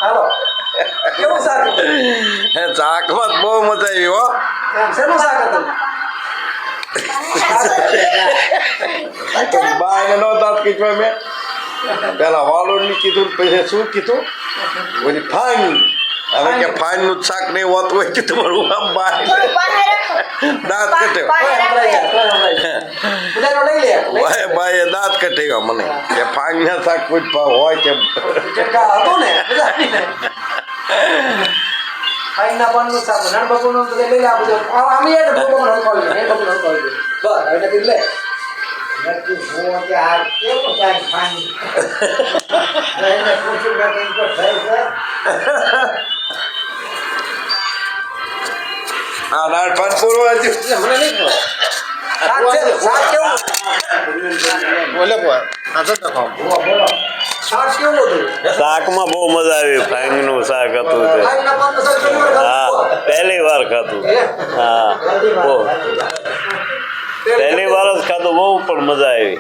હાલો કેવું શાક હતું? શાકમાં બહુ મજા આવી હો. શેનું શાક હતું? બાય નો દાંત કીધું મેં પેલા વાલોડની કીધું પછી શું કીધું ઓલી ફાઈન હવે કે ફાઈન નું શાક નહીં હોતું હોય કે તમારું આમ બાય દાંત કટે બાય દાંત કટેગા મને કે ફાઈન ના શાક કોઈ હોય કે હતું ને ફાઈનના પાનનું શાક નાન બપોરનું તો લઈ લે આ બધું આમ એ બપોરનું હળખવાવી દે એ બપોરનું હળખવાવી દે બસ હવે નથી લે નથી ભૂવો કે આ કેવું શાક ફાઈન એને પૂછું કે ઇનકો થઈ છે હા દાળ ભાત પૂરવા દે મને નહીં ખબર શાક કેવું બોલે કોઈ આ તો ખાઓ બોલો શાક કેવું હતું? શાકમાં બહુ મજા આવી ફાઈંગનું શાક હતું તે ફાઈનના પાનનું શાક કેવું હતું? હા પહેલી વાર ખાધું હા બહુ પહેલી વાર જ ખાધું બહુ પણ મજા આવી